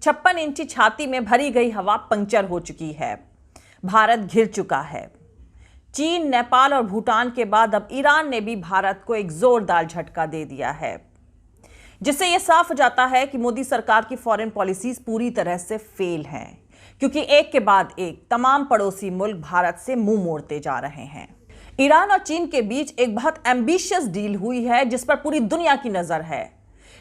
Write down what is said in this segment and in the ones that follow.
56 इंची छाती में भरी गई हवा पंक्चर हो चुकी है। भारत घिर चुका है। चीन, नेपाल और भूटान के बाद अब ईरान ने भी भारत को एक जोरदार झटका दे दिया है, जिससे यह साफ हो जाता है कि मोदी सरकार की फॉरेन पॉलिसीज पूरी तरह से फेल हैं, क्योंकि एक के बाद एक तमाम पड़ोसी मुल्क भारत से मुंह मोड़ते जा रहे हैं। ईरान और चीन के बीच एक बहुत एम्बिशियस डील हुई है, जिस पर पूरी दुनिया की नजर है।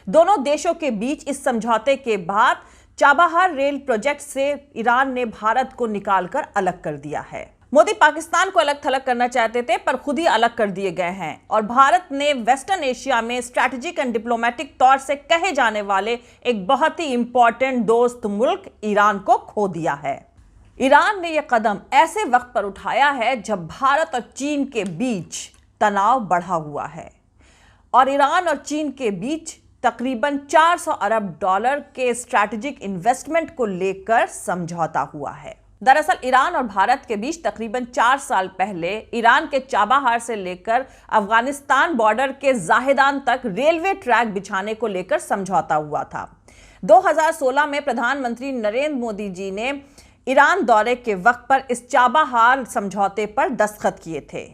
दोनों देशों के बीच इस समझौते के बाद चाबहार रेल प्रोजेक्ट से ईरान ने भारत को निकालकर अलग कर दिया है। मोदी पाकिस्तान को अलग थलग करना चाहते थे, पर खुद ही अलग कर दिए गए हैं और भारत ने वेस्टर्न एशिया में स्ट्रैटेजिक एंड डिप्लोमेटिक तौर से कहे जाने वाले एक बहुत ही इंपॉर्टेंट दोस्त मुल्क ईरान को खो दिया है। ईरान ने यह कदम ऐसे वक्त पर उठाया है जब भारत और चीन के बीच तनाव बढ़ा हुआ है और ईरान और चीन के बीच तकरीबन 400 अरब डॉलर के स्ट्रैटेजिक इन्वेस्टमेंट को लेकर समझौता हुआ है। दरअसल ईरान और भारत के बीच तकरीबन 4 साल पहले ईरान के चाबहार से लेकर अफगानिस्तान बॉर्डर के जाहिदान तक रेलवे ट्रैक बिछाने को लेकर समझौता हुआ था। 2016 में प्रधानमंत्री नरेंद्र मोदी जी ने ईरान दौरे के वक्त पर इस चाबहार समझौते पर दस्तखत किए थे।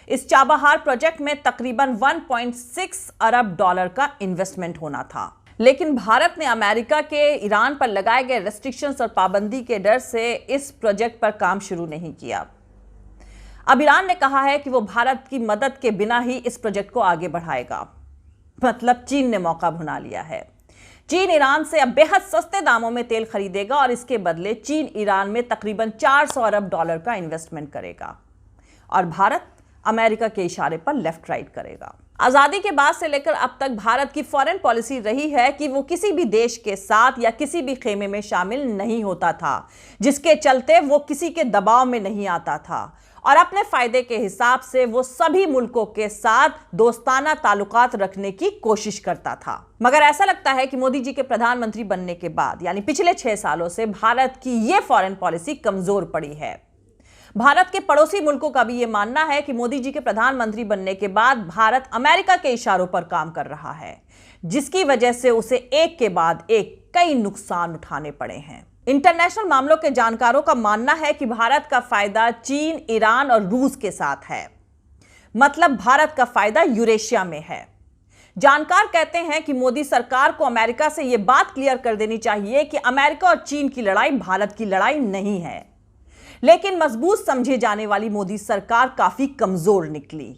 इस चाबहार प्रोजेक्ट में तकरीबन 1.6 अरब डॉलर का इन्वेस्टमेंट होना था, लेकिन भारत ने अमेरिका के ईरान पर लगाए गए रेस्ट्रिक्शंस और पाबंदी के डर से इस प्रोजेक्ट पर काम शुरू नहीं किया। अब ईरान ने कहा है कि वो भारत की मदद के बिना ही इस प्रोजेक्ट को आगे बढ़ाएगा। मतलब चीन ने मौका भुना लिया है। चीन ईरान से अब बेहद सस्ते दामों में तेल खरीदेगा और इसके बदले चीन ईरान में तकरीबन 400 अरब डॉलर का इन्वेस्टमेंट करेगा और भारत अमेरिका के इशारे पर लेफ्ट राइट करेगा। आजादी के बाद से लेकर अब तक भारत की फॉरेन पॉलिसी रही है कि वो किसी भी देश के साथ या किसी भी खेमे में शामिल नहीं होता था, जिसके चलते वो किसी के दबाव में नहीं आता था और अपने फायदे के हिसाब से वो सभी मुल्कों के साथ दोस्ताना ताल्लुकात रखने की कोशिश करता था। मगर ऐसा लगता है कि मोदी जी के प्रधानमंत्री बनने के बाद यानी पिछले 6 सालों से भारत की ये फॉरेन पॉलिसी कमजोर पड़ी है। भारत के पड़ोसी मुल्कों का भी यह मानना है कि मोदी जी के प्रधानमंत्री बनने के बाद भारत अमेरिका के इशारों पर काम कर रहा है, जिसकी वजह से उसे एक के बाद एक कई नुकसान उठाने पड़े हैं। इंटरनेशनल मामलों के जानकारों का मानना है कि भारत का फायदा चीन, ईरान और रूस के साथ है। मतलब भारत का फायदा यूरेशिया में है। जानकार कहते हैं कि मोदी सरकार को अमेरिका से यह बात क्लियर कर देनी चाहिए कि अमेरिका और चीन की लड़ाई भारत की लड़ाई नहीं है। लेकिन मजबूत समझे जाने वाली मोदी सरकार काफी कमजोर निकली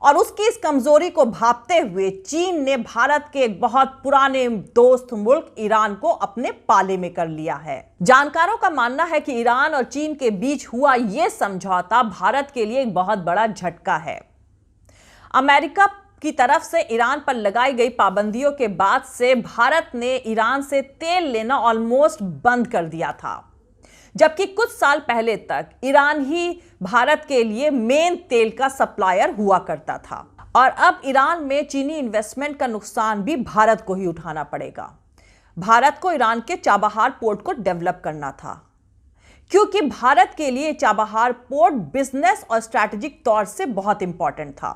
और उसकी इस कमजोरी को भांपते हुए चीन ने भारत के एक बहुत पुराने दोस्त मुल्क ईरान को अपने पाले में कर लिया है। जानकारों का मानना है कि ईरान और चीन के बीच हुआ यह समझौता भारत के लिए एक बहुत बड़ा झटका है। अमेरिका की तरफ से ईरान पर लगाई गई पाबंदियों के बाद से भारत ने ईरान से तेल लेना ऑलमोस्ट बंद कर दिया था, जबकि कुछ साल पहले तक ईरान ही भारत के लिए मेन तेल का सप्लायर हुआ करता था और अब ईरान में चीनी इन्वेस्टमेंट का नुकसान भी भारत को ही उठाना पड़ेगा। भारत को ईरान के चाबहार पोर्ट को डेवलप करना था, क्योंकि भारत के लिए चाबहार पोर्ट बिजनेस और स्ट्रैटेजिक तौर से बहुत इंपॉर्टेंट था।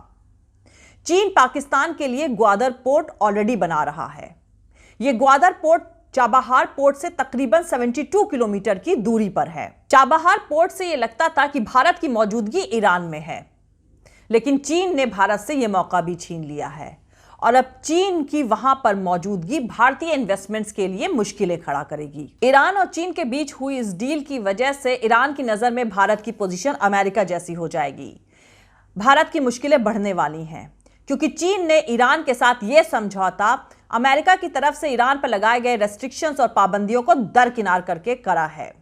चीन पाकिस्तान के लिए ग्वादर पोर्ट ऑलरेडी बना रहा है। यह ग्वादर पोर्ट चाबहार पोर्ट से तकरीबन 72 किलोमीटर की दूरी पर है। चाबहार पोर्ट से यह लगता था कि भारत की मौजूदगी ईरान में है, लेकिन चीन ने भारत से यह मौका भी छीन लिया है और अब चीन की वहां पर मौजूदगी भारतीय इन्वेस्टमेंट्स के लिए मुश्किलें खड़ा करेगी। ईरान और चीन के बीच हुई इस डील की वजह से ईरान की नजर में भारत की पोजीशन अमेरिका जैसी हो जाएगी। भारत की मुश्किलें बढ़ने वाली हैं, क्योंकि चीन ने ईरान के साथ यह समझौता अमेरिका की तरफ से ईरान पर लगाए गए रेस्ट्रिक्शंस और पाबंदियों को दरकिनार करके करा है।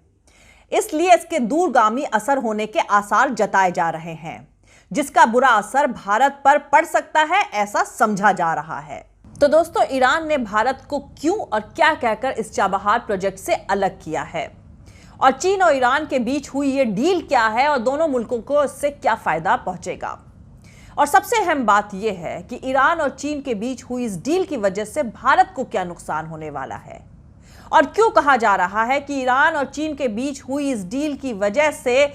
इसलिए इसके दूरगामी असर होने के आसार जताए जा रहे हैं, जिसका बुरा असर भारत पर पड़ सकता है, ऐसा समझा जा रहा है। तो दोस्तों, ईरान ने भारत को क्यों और क्या कहकर इस चाबहार प्रोजेक्ट से अलग किया है और चीन और ईरान के बीच हुई ये डील क्या है और दोनों मुल्कों को इससे क्या फायदा पहुंचेगा। और सबसे अहम बात यह है कि ईरान और चीन के बीच हुई इस डील की वजह से भारत को क्या नुकसान होने वाला है और क्यों कहा जा रहा है कि ईरान और चीन के बीच हुई इस डील की वजह से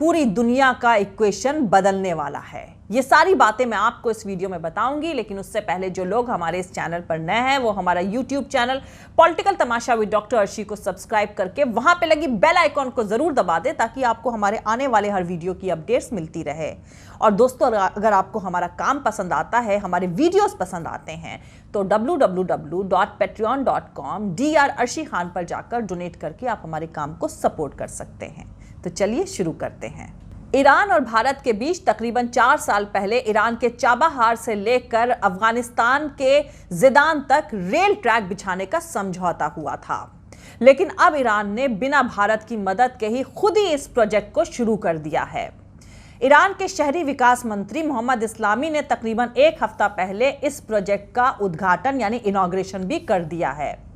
पूरी दुनिया का इक्वेशन बदलने वाला है। ये सारी बातें मैं आपको इस वीडियो में बताऊंगी, लेकिन उससे पहले जो लोग हमारे इस चैनल पर नए हैं वो हमारा YouTube channel political Tamasha with doctor Arshi को सब्सक्राइब करके वहां पे लगी बेल आइकॉन को जरूर दबा दें ताकि आपको हमारे आने वाले हर वीडियो की अपडेट्स मिलती रहे। और दोस्तों, अगर आपको हमारा काम पसंद आता है, हमारे वीडियोस पसंद आते हैं, तो www.patreon.com Dr. अर्शी खान पर जाकर डोनेट करके आप हमारे काम को सपोर्ट कर सकते हैं। तो चलिए शुरू करते हैं। ईरान और भारत के बीच तकरीबन 4 साल पहले ईरान के चाबहार से लेकर अफगानिस्तान के जिदान तक रेल ट्रैक बिछाने का समझौता हुआ था, लेकिन अब ईरान ने बिना भारत की मदद के ही खुद ही इस प्रोजेक्ट को शुरू कर दिया है। ईरान के शहरी विकास मंत्री मोहम्मद इस्लामी ने तकरीबन 1 हफ्ता पहले इस प्रोजेक्ट का उद्घाटन यानी इनॉग्रेशन भी कर दिया है।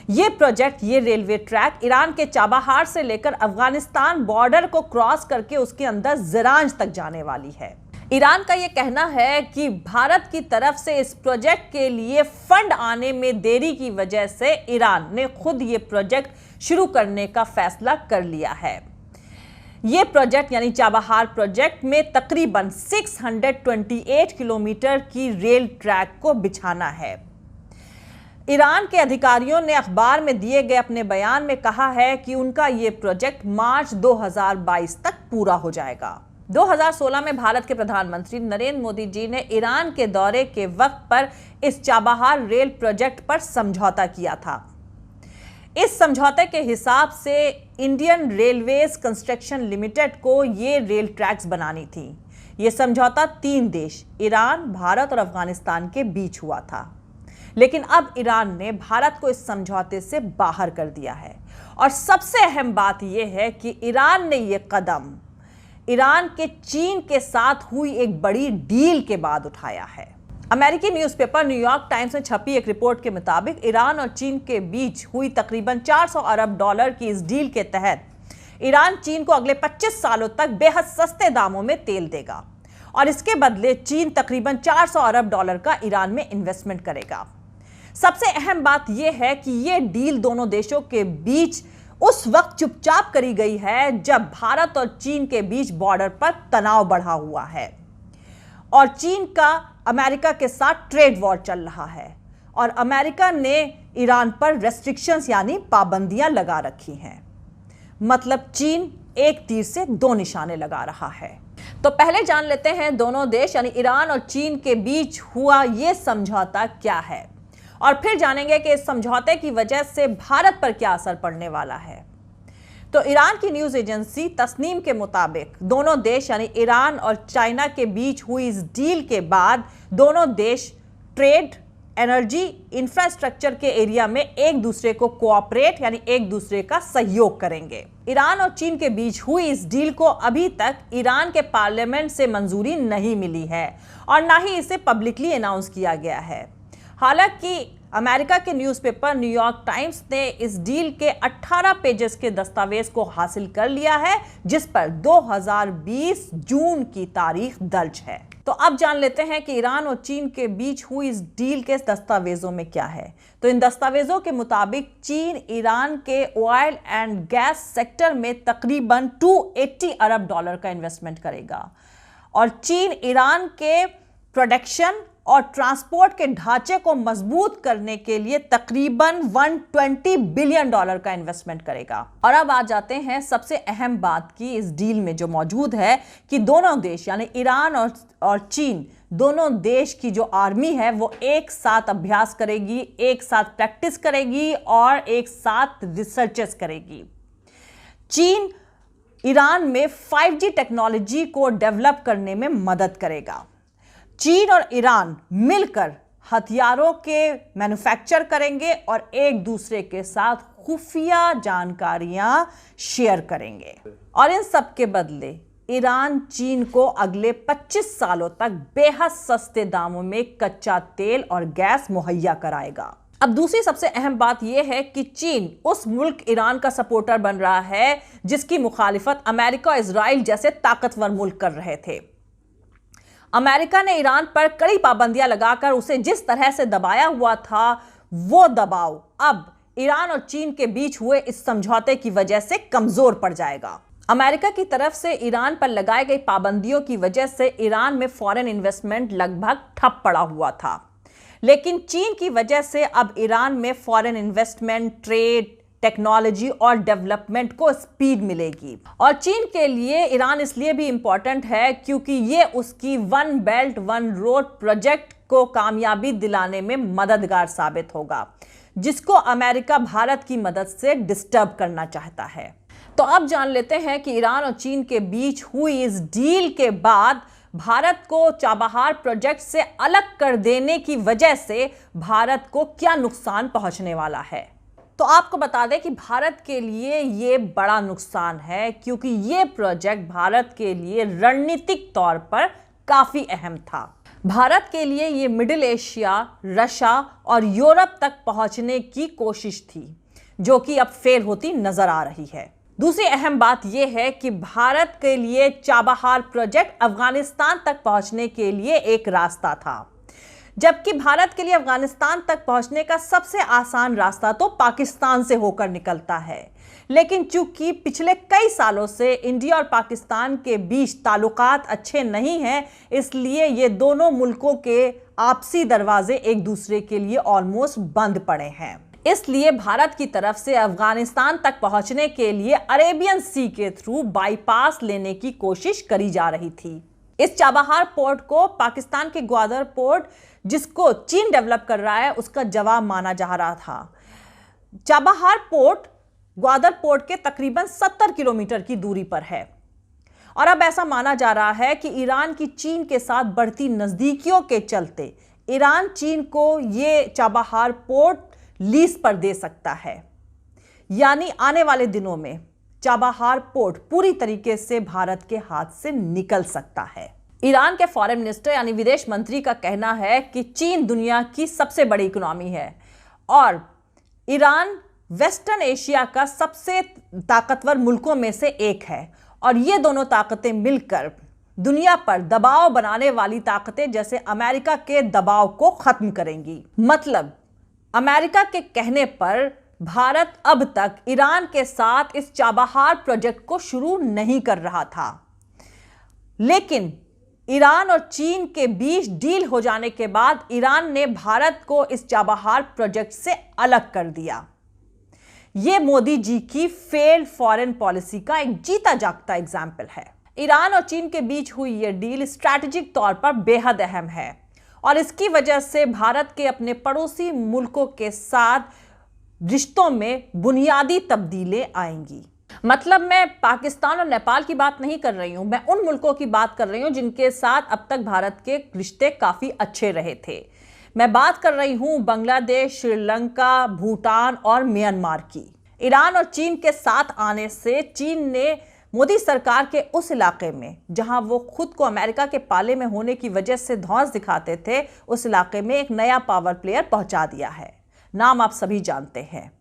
ये प्रोजेक्ट, ये रेलवे ट्रैक ईरान के चाबहार से लेकर अफगानिस्तान बॉर्डर को क्रॉस करके उसके अंदर ज़रांज तक जाने वाली है। ईरान का यह कहना है कि भारत की तरफ से इस प्रोजेक्ट के लिए फंड आने में देरी की वजह से ईरान ने खुद ये प्रोजेक्ट शुरू करने का फैसला कर लिया है। ये प्रोजेक्ट यानी चाबहार प्रोजेक्ट में तकरीबन 628 किलोमीटर की रेल ट्रैक को बिछाना है। ईरान के अधिकारियों ने अखबार में दिए गए अपने बयान में कहा है कि उनका ये प्रोजेक्ट मार्च 2022 तक पूरा हो जाएगा। 2016 में भारत के प्रधानमंत्री नरेंद्र मोदी जी ने ईरान के दौरे के वक्त पर इस चाबहार रेल प्रोजेक्ट पर समझौता किया था। इस समझौते के हिसाब से इंडियन रेलवेज कंस्ट्रक्शन लिमिटेड को ये रेल ट्रैक्स बनानी थी। ये समझौता 3 देश ईरान, भारत और अफगानिस्तान के बीच हुआ था, लेकिन अब ईरान ने भारत को इस समझौते से बाहर कर दिया है। और सबसे अहम बात यह है कि ईरान ने यह कदम ईरान के चीन के साथ हुई एक बड़ी डील के बाद उठाया है। अमेरिकी न्यूज़पेपर न्यूयॉर्क टाइम्स में छपी एक रिपोर्ट के मुताबिक ईरान और चीन के बीच हुई तकरीबन $400 अरब की इस डील के तहत ईरान चीन को अगले 25 सालों तक बेहद सस्ते दामों में तेल देगा और इसके बदले चीन तकरीबन $400 अरब का ईरान में इन्वेस्टमेंट करेगा। सबसे अहम बात यह है कि यह डील दोनों देशों के बीच उस वक्त चुपचाप करी गई है जब भारत और चीन के बीच बॉर्डर पर तनाव बढ़ा हुआ है और चीन का अमेरिका के साथ ट्रेड वॉर चल रहा है और अमेरिका ने ईरान पर रेस्ट्रिक्शंस यानी पाबंदियां लगा रखी हैं। मतलब चीन एक तीर से 2 निशाने लगा रहा है। तो पहले जान लेते हैं दोनों देश यानी ईरान और चीन के बीच हुआ यह समझौता क्या है और फिर जानेंगे कि इस समझौते की वजह से भारत पर क्या असर पड़ने वाला है। तो ईरान की न्यूज़ एजेंसी तस्नीम के मुताबिक दोनों देश यानी ईरान और चाइना के बीच हुई इस डील के बाद दोनों देश ट्रेड, एनर्जी, इंफ्रास्ट्रक्चर के एरिया में एक दूसरे को कोऑपरेट यानी एक दूसरे का सहयोग करेंगे। ईरान और चीन के बीच हुई इस डील को अभी तक ईरान के पार्लियामेंट से मंजूरी नहीं मिली है और ना ही इसे पब्लिकली अनाउंस किया गया है। हालांकि अमेरिका के न्यूज़पेपर न्यूयॉर्क टाइम्स ने इस डील के 18 पेजेस के दस्तावेज को हासिल कर लिया है जिस पर 2020 जून की तारीख दर्ज है। तो अब जान लेते हैं कि ईरान और चीन के बीच हुई इस डील के दस्तावेजों में क्या है। तो इन दस्तावेजों के मुताबिक चीन ईरान के ऑयल एंड गैस सेक्टर में तकरीबन $280 अरब का इन्वेस्टमेंट करेगा और चीन ईरान के प्रोडक्शन और ट्रांसपोर्ट के ढांचे को मजबूत करने के लिए तकरीबन $120 बिलियन का इन्वेस्टमेंट करेगा। और अब आ जाते हैं सबसे अहम बात की इस डील में जो मौजूद है कि दोनों देश यानी ईरान और चीन दोनों देश की जो आर्मी है वो एक साथ अभ्यास करेगी, एक साथ प्रैक्टिस करेगी और एक साथ रिसर्चेस करेगी। चीन ईरान में 5G टेक्नोलॉजी को डेवलप करने में मदद करेगा। चीन और ईरान मिलकर हथियारों के मैन्युफैक्चर करेंगे और एक दूसरे के साथ खुफिया जानकारियां शेयर करेंगे और इन सब के बदले ईरान चीन को अगले 25 सालों तक बेहद सस्ते दामों में कच्चा तेल और गैस मुहैया कराएगा। अब दूसरी सबसे अहम बात यह है कि चीन उस मुल्क ईरान का सपोर्टर बन रहा है जिसकी मुखालिफत अमेरिका और इजराइल जैसे ताकतवर मुल्क कर रहे थे। अमेरिका ने ईरान पर कड़ी पाबंदियां लगाकर उसे जिस तरह से दबाया हुआ था वो दबाव अब ईरान और चीन के बीच हुए इस समझौते की वजह से कमजोर पड़ जाएगा। अमेरिका की तरफ से ईरान पर लगाई गई पाबंदियों की वजह से ईरान में फॉरेन इन्वेस्टमेंट लगभग ठप पड़ा हुआ था। लेकिन चीन की वजह से अब ईरान में फॉरेन इन्वेस्टमेंट, ट्रेड, टेक्नोलॉजी और डेवलपमेंट को स्पीड मिलेगी। और चीन के लिए ईरान इसलिए भी इंपॉर्टेंट है क्योंकि ये उसकी one belt one road project को कामयाबी दिलाने में मददगार साबित होगा, जिसको अमेरिका भारत की मदद से डिस्टर्ब करना चाहता है। तो अब जान लेते हैं कि ईरान और चीन के बीच हुई इस डील के बाद भारत को चाबहार प्रोजेक्ट से अलग कर देने की वजह से भारत को क्या नुकसान पहुंचने वाला है। तो आपको बता दें कि भारत के लिए ये बड़ा नुकसान है, क्योंकि ये प्रोजेक्ट भारत के लिए रणनीतिक तौर पर काफी अहम था। भारत के लिए ये मिडिल एशिया, रशिया और यूरोप तक पहुंचने की कोशिश थी, जो कि अब फेल होती नजर आ रही है। दूसरी अहम बात यह है कि भारत के लिए चाबहार प्रोजेक्ट अफगानिस्तान तक पहुंचने के लिए एक रास्ता था, जबकि भारत के लिए अफगानिस्तान तक पहुंचने का सबसे आसान रास्ता तो पाकिस्तान से होकर निकलता है। लेकिन चूंकि पिछले कई सालों से इंडिया और पाकिस्तान के बीच ताल्लुकात अच्छे नहीं हैं, इसलिए ये दोनों मुल्कों के आपसी दरवाजे एक दूसरे के लिए ऑलमोस्ट बंद पड़े हैं। इसलिए भारत की तरफ से अफगानिस्तान तक पहुंचने के लिए अरेबियन सी के थ्रू बाईपास लेने की कोशिश करी जा रही थी। इस चाबहार पोर्ट को पाकिस्तान के ग्वादर पोर्ट, जिसको चीन डेवलप कर रहा है, उसका जवाब माना जा रहा था। चाबहार पोर्ट ग्वादर पोर्ट के तकरीबन 70 किलोमीटर की दूरी पर है और अब ऐसा माना जा रहा है कि ईरान की चीन के साथ बढ़ती नजदीकियों के चलते ईरान चीन को ये चाबहार पोर्ट लीज पर दे सकता है। यानी आने वाले दिनों में चाबहार पोर्ट पूरी तरीके से भारत के हाथ से निकल सकता है। ईरान के फॉरेन मिनिस्टर यानी विदेश मंत्री का कहना है कि चीन दुनिया की सबसे बड़ी इकोनॉमी है और ईरान वेस्टर्न एशिया का सबसे ताकतवर मुल्कों में से एक है और ये दोनों ताकतें मिलकर दुनिया पर दबाव बनाने वाली ताकतें जैसे अमेरिका के दबाव को खत्म करेंगी। मतलब अमेरिका के कहने पर भारत अब तक ईरान के साथ इस चाबहार प्रोजेक्ट को शुरू नहीं कर रहा था, लेकिन ईरान और चीन के बीच डील हो जाने के बाद ईरान ने भारत को इस चाबहार प्रोजेक्ट से अलग कर दिया। यह मोदी जी की फेल्ड फॉरेन पॉलिसी का एक जीता जागता एग्जाम्पल है। ईरान और चीन के बीच हुई यह डील स्ट्रैटेजिक तौर पर बेहद अहम है और इसकी वजह से भारत के अपने पड़ोसी मुल्कों के साथ रिश्तों में बुनियादी तब्दीलें आएंगी। मतलब मैं पाकिस्तान और नेपाल की बात नहीं कर रही हूं, मैं उन मुल्कों की बात कर रही हूं जिनके साथ अब तक भारत के रिश्ते काफी अच्छे रहे थे। मैं बात कर रही हूं बांग्लादेश, श्रीलंका, भूटान और म्यांमार की। ईरान और चीन के साथ आने से चीन ने मोदी सरकार के उस इलाके में जहां वो खुद को अमेरिका के पाले में होने की वजह से धौंस दिखाते थे, उस इलाके में एक नया पावर प्लेयर पहुंचा दिया है। नाम आप सभी जानते हैं।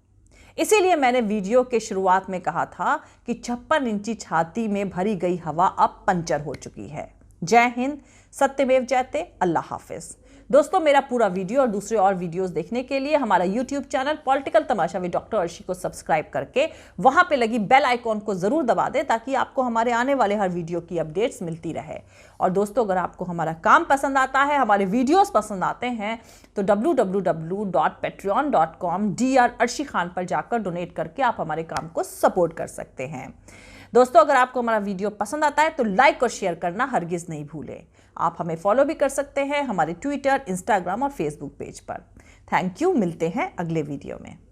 इसीलिए मैंने वीडियो के शुरुआत में कहा था कि 56 इंची छाती में भरी गई हवा अब पंचर हो चुकी है। जय हिंद, सत्यमेव जयते, अल्लाह हाफिज। दोस्तों, मेरा पूरा वीडियो और दूसरे और वीडियोस देखने के लिए हमारा YouTube channel political Tamasha with doctor Arshi को सब्सक्राइब करके वहां पे लगी बेल आइकॉन को जरूर दबा दें, ताकि आपको हमारे आने वाले हर वीडियो की अपडेट्स मिलती रहे। और दोस्तों, अगर आपको हमारा काम पसंद आता है, हमारे वीडियोस पसंद आते हैं, तो www.patreon.com Dr. अर्शी खान पर जाकर डोनेट करके आप हमारे काम को सपोर्ट कर सकते हैं। दोस्तों, अगर आपको हमारा वीडियो पसंद आता है तो लाइक और शेयर करना हरगिज नहीं भूलें। आप हमें फॉलो भी कर सकते हैं हमारे ट्विटर, इंस्टाग्राम और फेसबुक पेज पर। Thank you. मिलते हैं अगले वीडियो में।